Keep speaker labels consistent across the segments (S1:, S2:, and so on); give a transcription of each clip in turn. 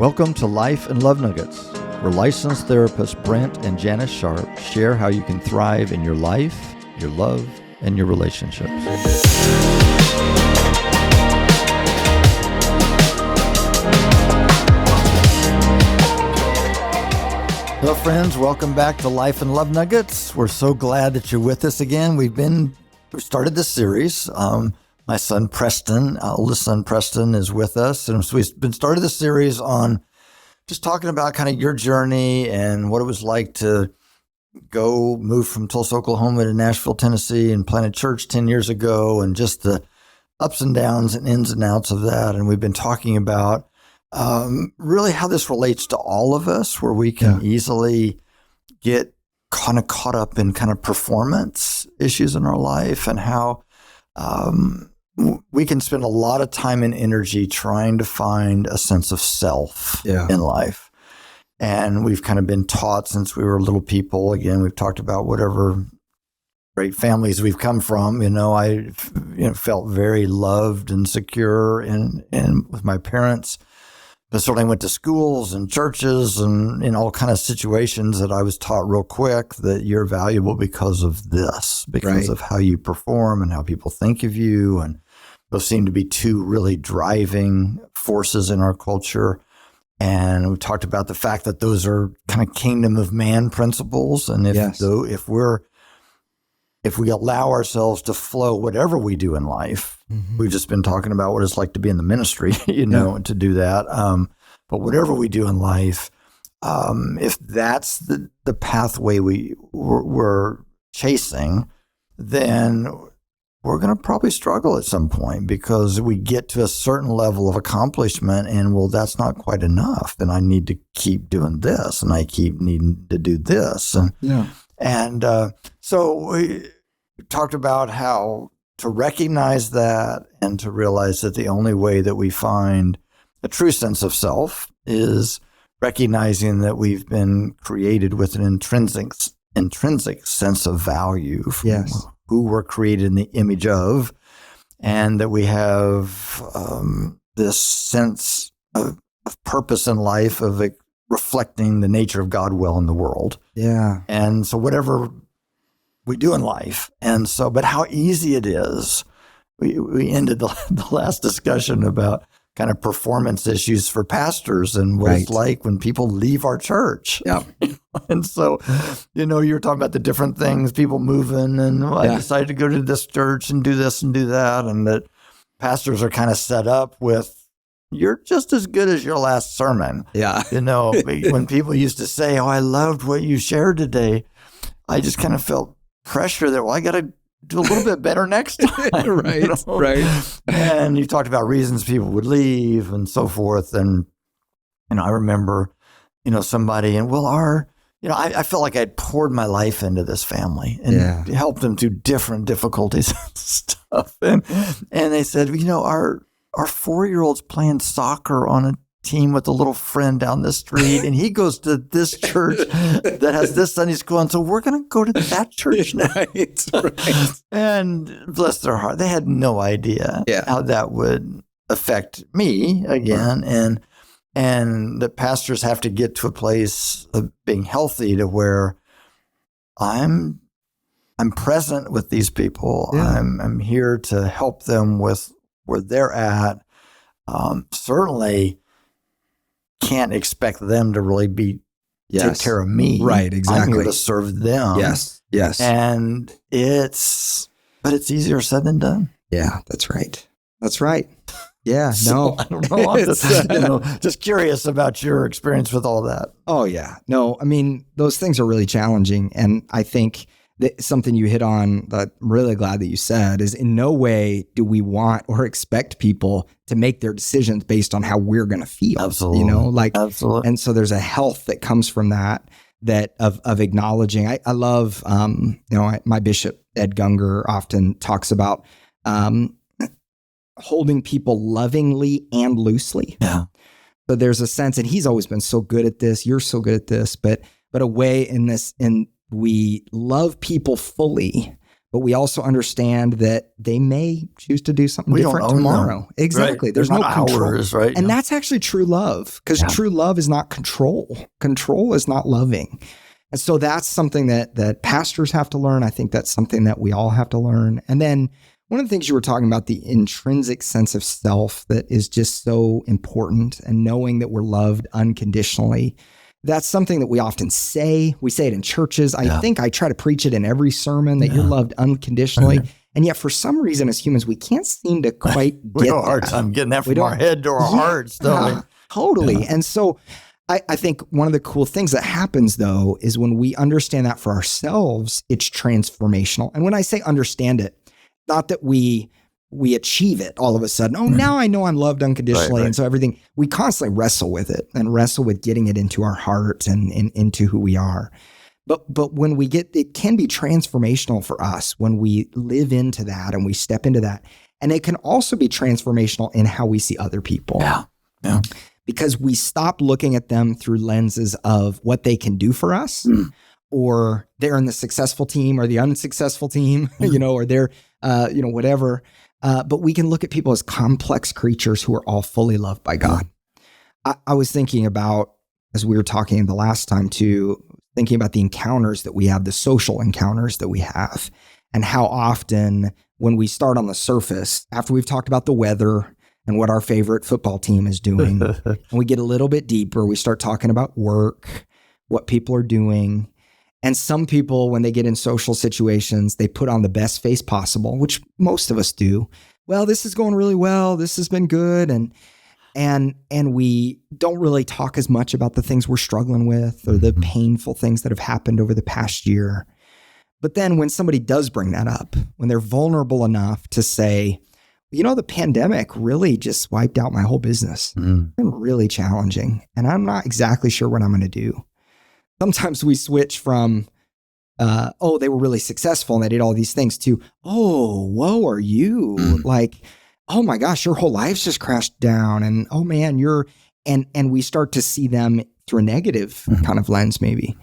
S1: Welcome to Life and Love Nuggets, where licensed therapists Brent and Janis Sharp share how you can thrive in your life, your love, and your relationships. Hello, friends. Welcome back to Life and Love Nuggets. We're so glad that you're with us again. We started this series. My son Preston, oldest son Preston, is with us, and so we've been started this series on just talking about kind of your journey and what it was like to move from Tulsa, Oklahoma to Nashville, Tennessee, and plant a church 10 years ago, and just the ups and downs and ins and outs of that. And we've been talking about really how this relates to all of us, where we can easily get kind of caught up in kind of performance issues in our life, and how we can spend a lot of time and energy trying to find a sense of self in life. And we've kind of been taught since we were little people. Again, we've talked about whatever great families we've come from. I felt very loved and secure in with my parents. But certainly went to schools and churches and in all kind of situations that I was taught real quick that you're valuable because of this, because of how you perform and how people think of you. And those seem to be two really driving forces in our culture. And we talked about the fact that those are kind of kingdom of man principles. And if we allow ourselves to flow whatever we do in life, we've just been talking about what it's like to be in the ministry, to do that. But whatever we do in life, if that's the pathway we're chasing, then we're going to probably struggle at some point, because we get to a certain level of accomplishment and, well, that's not quite enough. And I need to keep doing this, and I keep needing to do this. And so we talked about how to recognize that and to realize that the only way that we find a true sense of self is recognizing that we've been created with an intrinsic sense of value from who we're created in the image of, and that we have this sense of purpose in life, of reflecting the nature of God well in the world. Yeah. And so whatever we do in life. And so, but how easy it is. We ended the last discussion about kind of performance issues for pastors and what it's like when people leave our church. Yeah. And so, you're talking about the different things, people moving, and I decided to go to this church and do this and do that. And that pastors are kind of set up with, you're just as good as your last sermon. Yeah. When people used to say, "Oh, I loved what you shared today," I just kind of felt pressure that, I got to do a little bit better next time. Right. And you talked about reasons people would leave and so forth. And, I remember, somebody, and I felt like I'd poured my life into this family and helped them through different difficulties and stuff. And they said, our 4-year-old's playing soccer on a team with a little friend down the street, and he goes to this church that has this Sunday school, and so we're going to go to that church now. Right. And bless their heart, they had no idea how that would affect me again, and that pastors have to get to a place of being healthy to where I'm present with these people. I'm here to help them with where they're at. Certainly can't expect them to really take care of me. Right, exactly. I'm here to serve them. Yes. And it's easier said than done.
S2: Yeah, that's right. Yeah,
S1: so, I don't know. I'm just curious about your experience with all that.
S2: Oh, yeah. No, I mean, those things are really challenging. And I think that something you hit on that I'm really glad that you said is, in no way do we want or expect people to make their decisions based on how we're going to feel.
S1: Absolutely.
S2: Absolutely. And so there's a health that comes from that of acknowledging. I love, my bishop, Ed Gunger, often talks about holding people lovingly and loosely. Yeah. So there's a sense, and he's always been so good at this. You're so good at this, but a way in we love people fully, but we also understand that they may choose to do something
S1: We
S2: different
S1: don't own
S2: tomorrow.
S1: them.
S2: Exactly.
S1: Right.
S2: There's no control.
S1: Ours, right?
S2: And that's actually true love, because true love is not control. Control is not loving. And so that's something that pastors have to learn. I think that's something that we all have to learn. And then one of the things you were talking about, the intrinsic sense of self that is just so important, and knowing that we're loved unconditionally. That's something that we often say. We say it in churches. I think I try to preach it in every sermon, that you're loved unconditionally. And yet for some reason as humans, we can't seem to quite
S1: we
S2: get
S1: have a hard time getting that from our head to our hearts, don't we?
S2: Totally. And so I think one of the cool things that happens, though, is when we understand that for ourselves, it's transformational. And when I say understand it, not that we achieve it all of a sudden. Oh, now I know I'm loved unconditionally. Right. And so everything, we constantly wrestle with it and wrestle with getting it into our heart and into who we are. But when we get, it can be transformational for us when we live into that and we step into that. And it can also be transformational in how we see other people.
S1: Yeah.
S2: Because we stop looking at them through lenses of what they can do for us, or they're in the successful team or the unsuccessful team, or they're, whatever. But we can look at people as complex creatures who are all fully loved by God. I was thinking about, as we were talking the last time too, thinking about the encounters that we have, the social encounters that we have, and how often when we start on the surface, after we've talked about the weather and what our favorite football team is doing, and we get a little bit deeper, we start talking about work, what people are doing. And some people, when they get in social situations, they put on the best face possible, which most of us do. Well, this is going really well. This has been good. And we don't really talk as much about the things we're struggling with or the painful things that have happened over the past year. But then when somebody does bring that up, when they're vulnerable enough to say, the pandemic really just wiped out my whole business. It's been really challenging. And I'm not exactly sure what I'm going to do. Sometimes we switch from, they were really successful and they did all these things, to, oh, woe are you? Like, oh my gosh, your whole life's just crashed down. And oh man, and we start to see them through a negative kind of lens, maybe.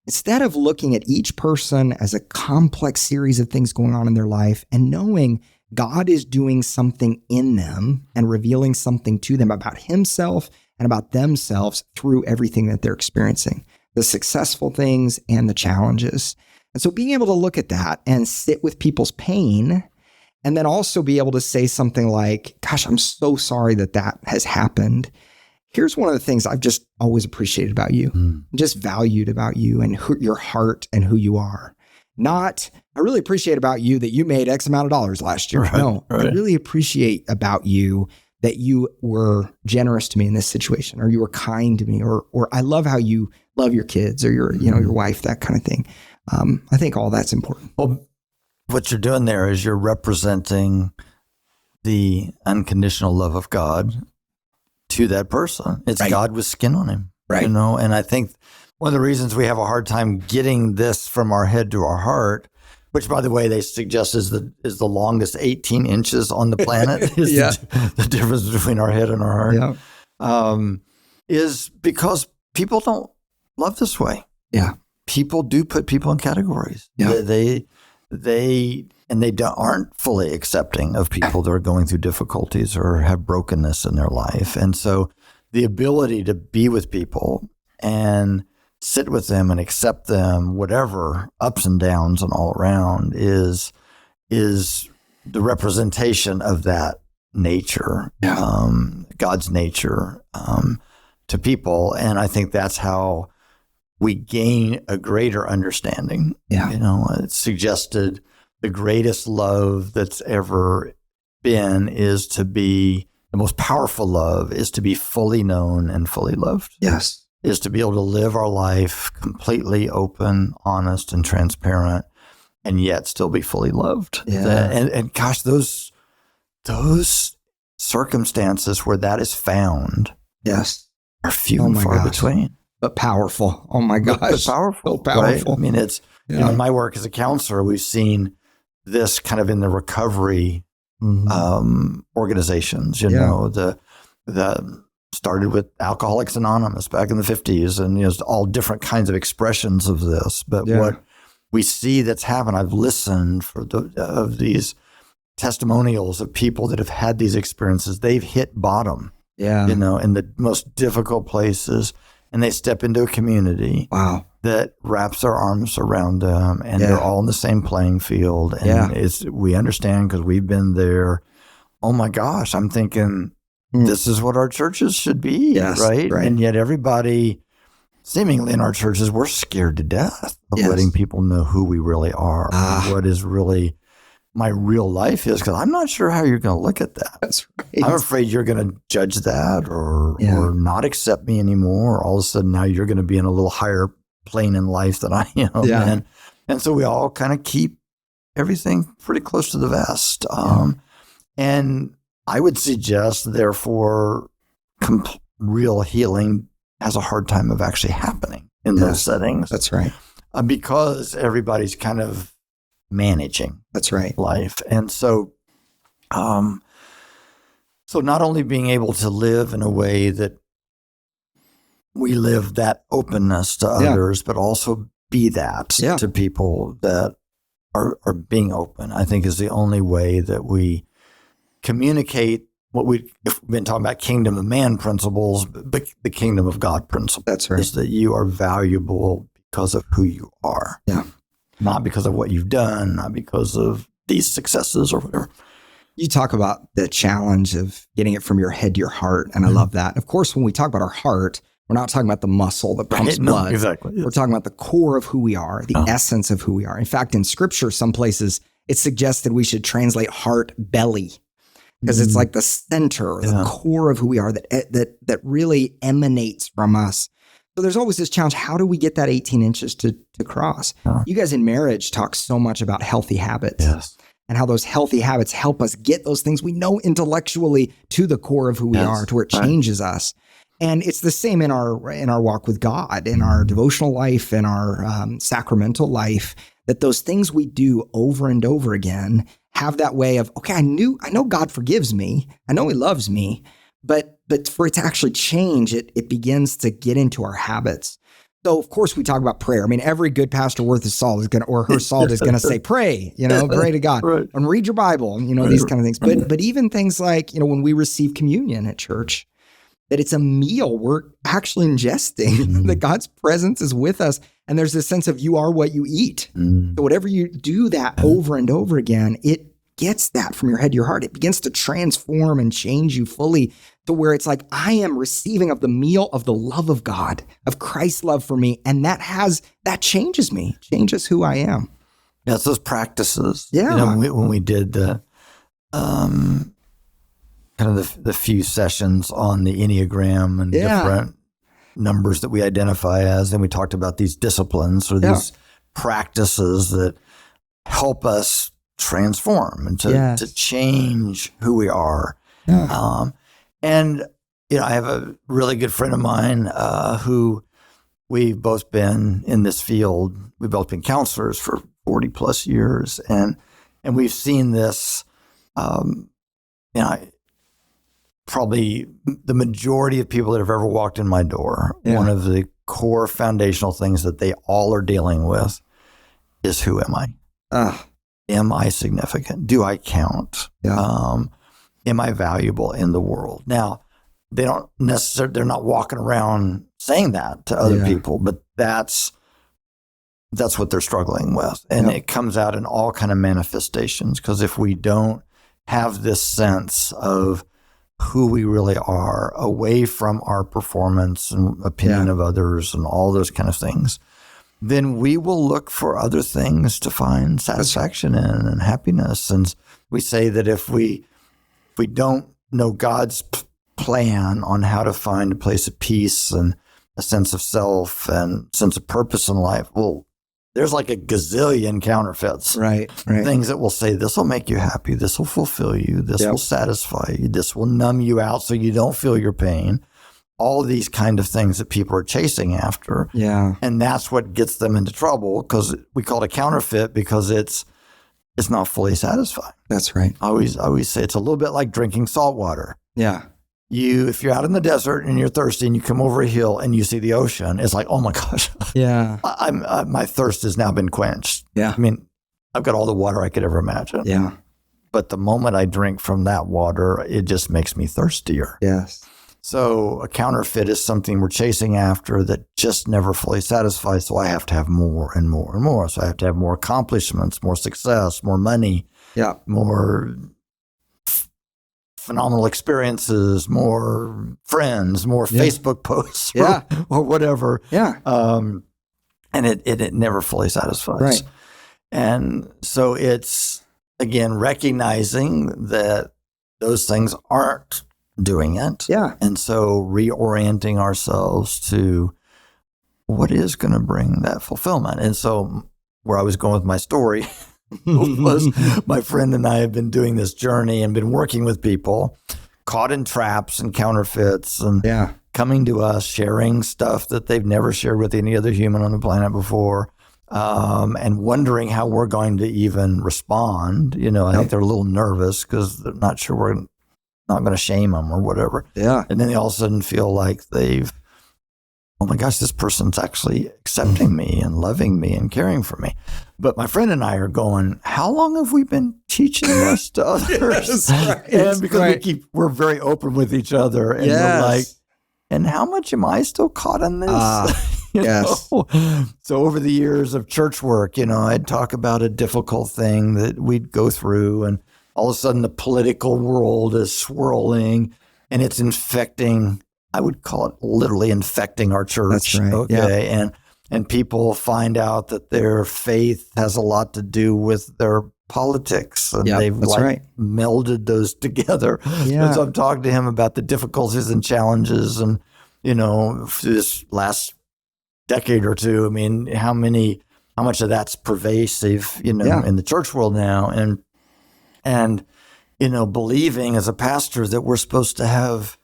S2: Instead of looking at each person as a complex series of things going on in their life and knowing God is doing something in them and revealing something to them about himself and about themselves through everything that they're experiencing, the successful things and the challenges. And so being able to look at that and sit with people's pain, and then also be able to say something like, gosh, I'm so sorry that has happened. Here's one of the things I've just always appreciated about you, just valued about you and your heart and who you are. Not, I really appreciate about you that you made X amount of dollars last year. I really appreciate about you that you were generous to me in this situation, or you were kind to me, or I love how you love your kids or your wife, that kind of thing. I think all that's important.
S1: Well, what you're doing there is you're representing the unconditional love of God to that person. It's right. God with skin on him, right? And I think one of the reasons we have a hard time getting this from our head to our heart, which, by the way, they suggest is the longest 18 inches on the planet, is the difference between our head and our heart, is because people don't love this way.
S2: Yeah.
S1: People do put people in categories. Yeah. They aren't fully accepting of people that are going through difficulties or have brokenness in their life. And so the ability to be with people and sit with them and accept them, whatever ups and downs and all around, is the representation of that nature, God's nature to people. And I think that's how we gain a greater understanding. Yeah. It's suggested the greatest love that's ever been is to be, the most powerful love is to be fully known and fully loved.
S2: Yes.
S1: Is to be able to live our life completely open, honest, and transparent, and yet still be fully loved.
S2: Yeah.
S1: And gosh, those circumstances where that is found, are few and far between.
S2: But powerful. Oh my gosh.
S1: But powerful.
S2: So powerful.
S1: Right? I mean, it's in my work as a counselor, we've seen this kind of in the recovery organizations. The started with Alcoholics Anonymous back in the 50s, and all different kinds of expressions of this. But we see that's happened. I've listened of these testimonials of people that have had these experiences. They've hit bottom,
S2: Yeah.
S1: in the most difficult places, and they step into a community
S2: Wow.
S1: that wraps their arms around them, and they're all in the same playing field. And we understand because we've been there. Oh my gosh, I'm thinking this is what our churches should be, right? And yet everybody seemingly in our churches, we're scared to death of letting people know who we really are, what is really my real life is, because I'm not sure how you're going to look at that.
S2: That's right.
S1: I'm afraid you're going to judge that or not accept me anymore. Or all of a sudden now you're going to be in a little higher plane in life than I am.
S2: Yeah.
S1: And so we all kind of keep everything pretty close to the vest. And I would suggest, therefore, real healing has a hard time of actually happening in those settings.
S2: That's right.
S1: Because everybody's kind of managing.
S2: That's right.
S1: Life. And so, so not only being able to live in a way that we live that openness to others, but also be that to people that are being open, I think is the only way that we communicate what we've been talking about, kingdom of man principles, but the kingdom of God principle.
S2: That's right.
S1: Is that you are valuable because of who you are.
S2: Yeah.
S1: Not because of what you've done, not because of these successes or whatever.
S2: You talk about the challenge of getting it from your head to your heart, and I love that. Of course, when we talk about our heart, we're not talking about the muscle that pumps blood.
S1: Exactly.
S2: We're talking about the core of who we are, the essence of who we are. In fact, in Scripture, some places it suggests that we should translate heart belly, because it's like the center, the core of who we are that really emanates from us. So there's always this challenge. How do we get that 18 inches to cross? You guys in marriage talk so much about healthy habits and how those healthy habits help us get those things we know intellectually to the core of who we are, to where it changes us. And it's the same in our walk with God, in our devotional life, in our sacramental life, that those things we do over and over again have that way of, okay, I know God forgives me. I know he loves me. But for it to actually change, it begins to get into our habits. So, of course, we talk about prayer. I mean, every good pastor worth his salt is going to, or her salt is going to say, pray, pray to God and read your Bible, these kind of things. But even things like, when we receive communion at church, that it's a meal we're actually ingesting, that God's presence is with us. And there's this sense of you are what you eat. So whatever you do that over and over again, it gets that from your head to your heart. It begins to transform and change you fully to where it's like, I am receiving of the meal of the love of God, of Christ's love for me. And that changes me, changes who I am.
S1: Yeah, it's those practices.
S2: Yeah.
S1: When we did the kind of the few sessions on the Enneagram and different numbers that we identify as, and we talked about these disciplines or these practices that help us transform and to change who we are. And I have a really good friend of mine who we've both been in this field. We've both been counselors for 40 plus years, and we've seen this. Probably the majority of people that have ever walked in my door, one of the core foundational things that they all are dealing with is, who am I? Am I significant? Do I count? Am I valuable in the world? Now, they're not walking around saying that to other people, but that's what they're struggling with. And it comes out in all kind of manifestations, because if we don't have this sense of who we really are, away from our performance and opinion of others and all those kind of things, then we will look for other things to find satisfaction in and happiness. And we say that if we don't know God's plan on how to find a place of peace and a sense of self and sense of purpose in life, well, there's like a gazillion counterfeits.
S2: Right.
S1: Things that will say, this will make you happy, this will fulfill you, this will satisfy you, this will numb you out so you don't feel your pain. All of these kind of things that people are chasing after.
S2: Yeah.
S1: And that's what gets them into trouble, because we call it a counterfeit because it's not fully satisfying.
S2: That's right.
S1: I always say it's a little bit like drinking salt water.
S2: Yeah.
S1: if you're out in the desert and you're thirsty and you come over a hill and you see the ocean, it's like, oh my gosh,
S2: Yeah.
S1: my thirst has now been quenched.
S2: Yeah.
S1: I mean, I've got all the water I could ever imagine.
S2: Yeah.
S1: But the moment I drink from that water, it just makes me thirstier.
S2: Yes.
S1: So a counterfeit is something we're chasing after that just never fully satisfies. So I have to have more and more and more. So I have to have more accomplishments, more success, more money,
S2: Yeah.
S1: more phenomenal experiences, more friends, more Facebook posts, or whatever.
S2: Yeah.
S1: And it never fully satisfies.
S2: Right.
S1: And so it's, again, recognizing that those things aren't doing it.
S2: Yeah.
S1: And so reorienting ourselves to what is going to bring that fulfillment. And so where I was going with my story was my friend and I have been doing this journey and been working with people caught in traps and counterfeits and coming to us, sharing stuff that they've never shared with any other human on the planet before. And wondering how we're going to even respond. I think they're a little nervous because they're not sure we're not going to shame them or whatever.
S2: Yeah.
S1: And then they all of a sudden feel like oh my gosh, this person's actually accepting me and loving me and caring for me. But my friend and I are going, how long have we been teaching this to others?
S2: Right.
S1: And because we're very open with each other and we're like, and how much am I still caught in this?
S2: Yes.
S1: So over the years of church work, I'd talk about a difficult thing that we'd go through, and all of a sudden the political world is swirling and it's infecting, I would call it literally infecting our church.
S2: That's right.
S1: Okay. Yeah. And people find out that their faith has a lot to do with their politics, and they've melded those together.
S2: Yeah.
S1: And so I'm talking to him about the difficulties and challenges, and this last decade or two, I mean, how much of that's pervasive, in the church world now, and believing as a pastor that we're supposed to have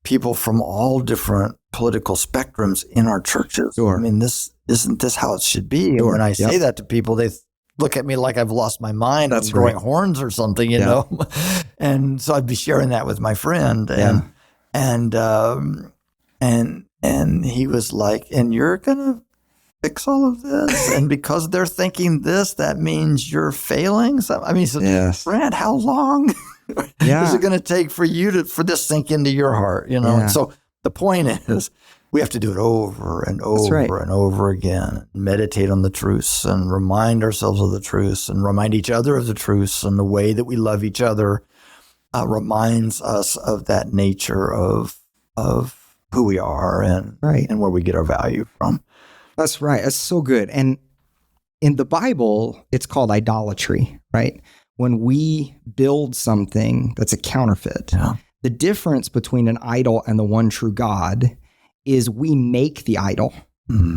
S1: people from all different political spectrums in our churches.
S2: Sure.
S1: I mean, isn't this how it should be? And when I say that to people, they look at me like I've lost my mind. I'm growing horns or something, you know? And so I'd be sharing that with my friend, and he was like, and you're going to fix all of this? And because they're thinking this, that means you're failing? So, I mean, Brent, how long is it going to take for this sink into your heart? And so the point is, we have to do it over and over and over again, meditate on the truths and remind ourselves of the truths and remind each other of the truths, and the way that we love each other reminds us of that nature of who we are and where we get our value from.
S2: That's right. That's so good. And in the Bible, it's called idolatry, right? When we build something that's a counterfeit, the difference between an idol and the one true God is we make the idol.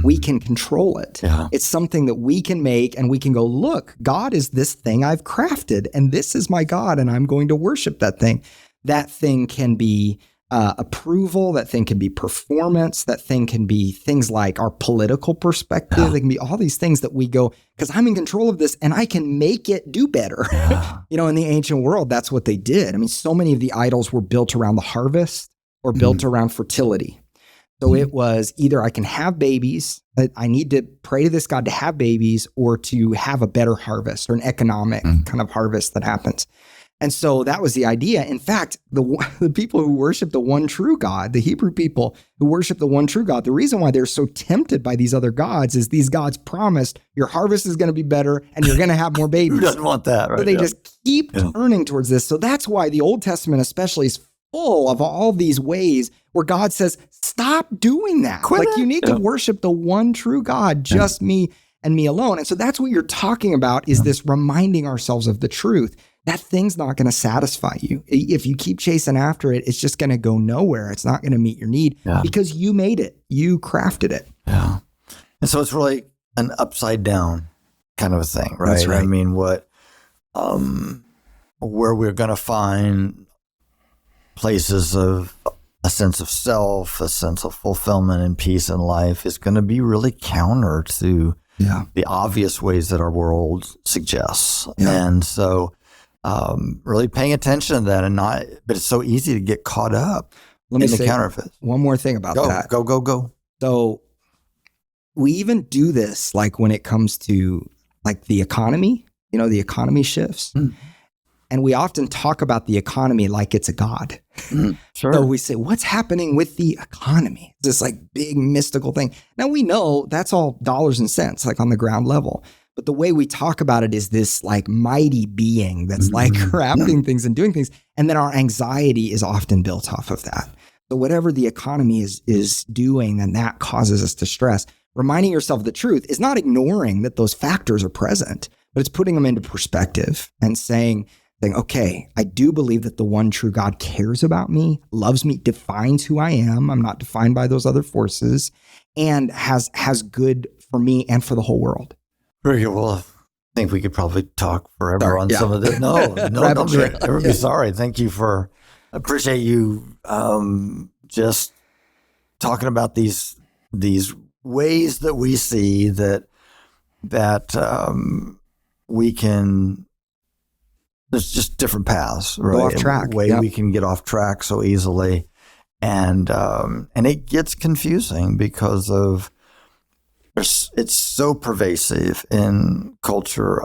S2: We can control it. It's something that we can make, and we can go, look, God is this thing I've crafted, and this is my God, and I'm going to worship that thing. That thing can be approval, that thing can be performance, that thing can be things like our political perspective. They can be all these things that we go, because I'm in control of this and I can make it do better. In the ancient world, that's what they did. I mean, so many of the idols were built around the harvest or built around fertility. So it was either I can have babies, I need to pray to this God to have babies, or to have a better harvest or an economic kind of harvest that happens. And so that was the idea. In fact, the people who worship the one true God, the Hebrew people who worship the one true God, the reason why they're so tempted by these other gods is these gods promised your harvest is going to be better and you're going to have more babies.
S1: Who doesn't want that, right?
S2: So they just keep turning towards this. So that's why the Old Testament especially is full of all these ways where God says, stop doing that. You need to worship the one true God, just me and me alone. And so that's what you're talking about, is this reminding ourselves of the truth. That thing's not going to satisfy you. If you keep chasing after it, it's just going to go nowhere. It's not going to meet your need because you made it. You crafted it.
S1: Yeah. And so it's really an upside down kind of a thing, right?
S2: That's right.
S1: I mean, where we're going to find places of a sense of self, a sense of fulfillment and peace in life is going to be really counter to the obvious ways that our world suggests. And so really paying attention to that but it's so easy to get caught up
S2: Let me
S1: in the
S2: say
S1: counterfeits.
S2: one more thing about that.
S1: Go.
S2: So we even do this like when it comes to like the economy, the economy shifts. And we often talk about the economy like it's a god.
S1: Sure.
S2: So we say, what's happening with the economy? This like big mystical thing. Now we know that's all dollars and cents, like on the ground level. But the way we talk about it is this like mighty being that's like crafting things and doing things. And then our anxiety is often built off of that. So whatever the economy is doing, then that causes us to stress. Reminding yourself of the truth is not ignoring that those factors are present, but it's putting them into perspective and saying, okay, I do believe that the one true God cares about me, loves me, defines who I am. I'm not defined by those other forces, and has good for me and for the whole world.
S1: Very good. Well, I think we could probably talk forever on some of this. No, don't ever be sorry. Thank you I appreciate you just talking about these ways that we see that we can. There's just different paths, right?
S2: Go off track.
S1: We can get off track so easily, and it gets confusing because it's so pervasive in culture.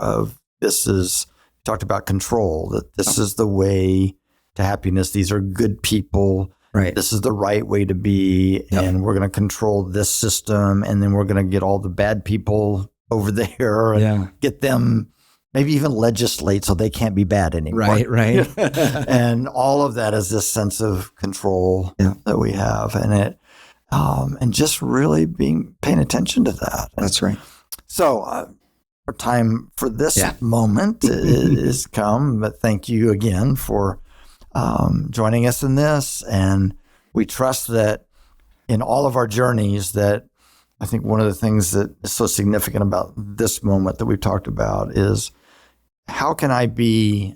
S1: Talked about control. That this is the way to happiness. These are good people.
S2: Right.
S1: This is the right way to be, and we're going to control this system, and then we're going to get all the bad people over there and get them. Maybe even legislate so they can't be bad anymore.
S2: Right.
S1: And all of that is this sense of control that we have, and it, and just really paying attention to that.
S2: That's right.
S1: So our time for this moment is come, but thank you again for joining us in this. And we trust that in all of our journeys that I think one of the things that is so significant about this moment that we've talked about is how can I be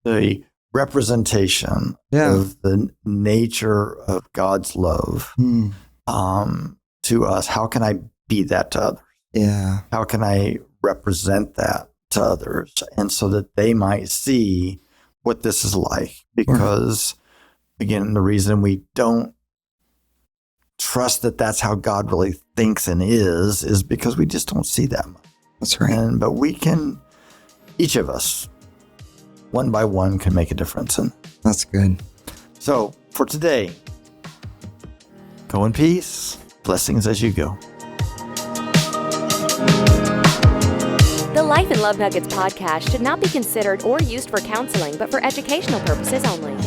S1: the representation of the nature of God's love to us? How can I be that to others?
S2: Yeah.
S1: How can I represent that to others? And so that they might see what this is like. Because, again, the reason we don't trust that that's how God really thinks and is because we just don't see that much.
S2: That's right.
S1: But we can, each of us, one by one, can make a difference. And
S2: that's good.
S1: So for today, go in peace. Blessings as you go.
S3: The Life and Love Nuggets podcast should not be considered or used for counseling, but for educational purposes only.